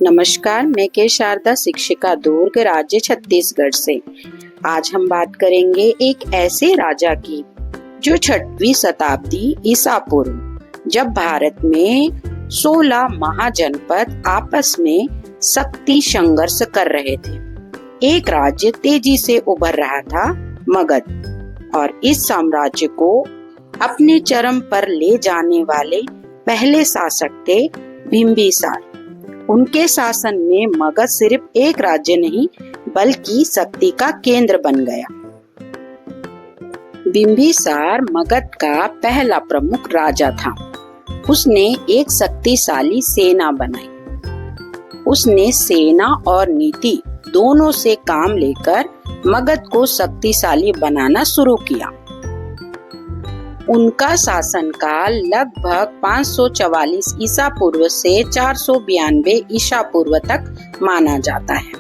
नमस्कार, मैं के शारदा शिक्षिका दुर्ग राज्य छत्तीसगढ़ से। आज हम बात करेंगे एक ऐसे राजा की जो 6वीं शताब्दी ईसा पूर्व, जब भारत में 16 महाजनपद आपस में शक्ति संघर्ष कर रहे थे, एक राज्य तेजी से उभर रहा था, मगध। और इस साम्राज्य को अपने चरम पर ले जाने वाले पहले शासक थे बिंबिसार। उनके शासन में मगध सिर्फ एक राज्य नहीं बल्कि शक्ति का केंद्र बन गया। बिंबिसार मगध का पहला प्रमुख राजा था। उसने एक शक्तिशाली सेना बनाई। उसने सेना और नीति दोनों से काम लेकर मगध को शक्तिशाली बनाना शुरू किया। उनका शासनकाल लगभग 544 ईसा पूर्व से 492 ईसा पूर्व तक माना जाता है।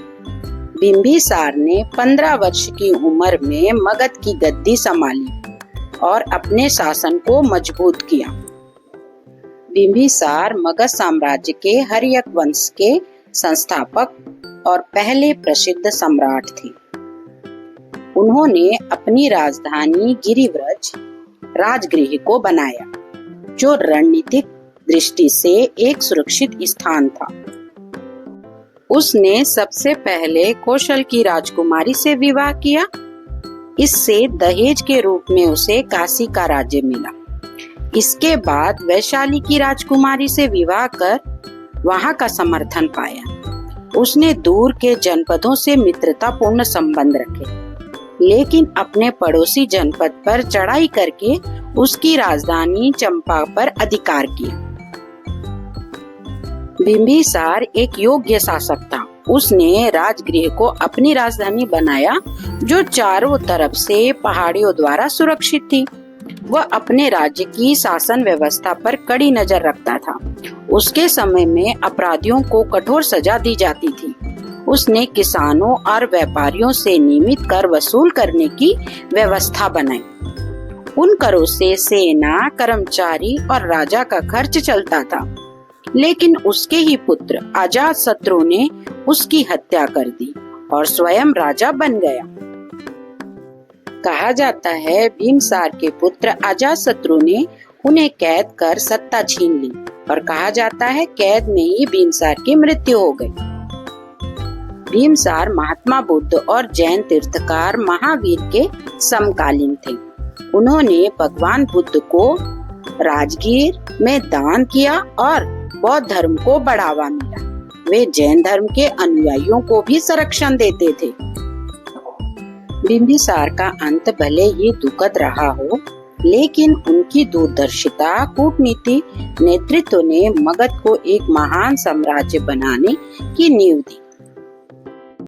बिंबिसार ने 15 वर्ष की उम्र में मगध की गद्दी संभाली और अपने शासन को मजबूत किया। बिंबिसार मगध साम्राज्य के हर्यक वंश के संस्थापक और पहले प्रसिद्ध सम्राट थे। उन्होंने अपनी राजधानी गिरिव्रज राजगृह को बनाया, जो रणनीतिक दृष्टि से एक सुरक्षित स्थान था। उसने सबसे पहले कौशल की राजकुमारी से विवाह किया। इससे दहेज के रूप में उसे काशी का राज्य मिला। इसके बाद वैशाली की राजकुमारी से विवाह कर वहां का समर्थन पाया। उसने दूर के जनपदों से मित्रतापूर्ण संबंध रखे, लेकिन अपने पड़ोसी जनपद पर चढ़ाई करके उसकी राजधानी चंपा पर अधिकार किया। बिंबिसार एक योग्य शासक था। उसने राजगृह को अपनी राजधानी बनाया, जो चारों तरफ से पहाड़ियों द्वारा सुरक्षित थी। वह अपने राज्य की शासन व्यवस्था पर कड़ी नजर रखता था। उसके समय में अपराधियों को कठोर सजा दी जाती थी। उसने किसानों और व्यापारियों से नियमित कर वसूल करने की व्यवस्था बनाई। उन करों से सेना, कर्मचारी और राजा का खर्च चलता था, लेकिन उसके ही पुत्र अजातशत्रु ने उसकी हत्या कर दी और स्वयं राजा बन गया। कहा जाता है बिंबिसार के पुत्र अजातशत्रु ने उन्हें कैद कर सत्ता छीन ली और कहा जाता है कैद में ही बिंबिसार की मृत्यु हो गई। बिंबिसार महात्मा बुद्ध और जैन तीर्थकार महावीर के समकालीन थे। उन्होंने भगवान बुद्ध को राजगीर में दान किया और बौद्ध धर्म को बढ़ावा मिला। वे जैन धर्म के अनुयायियों को भी संरक्षण देते थे। बिंबिसार का अंत भले ही दुखद रहा हो, लेकिन उनकी दूरदर्शिता, कूटनीति, नेतृत्व ने मगध को एक महान साम्राज्य बनाने की नींव दी।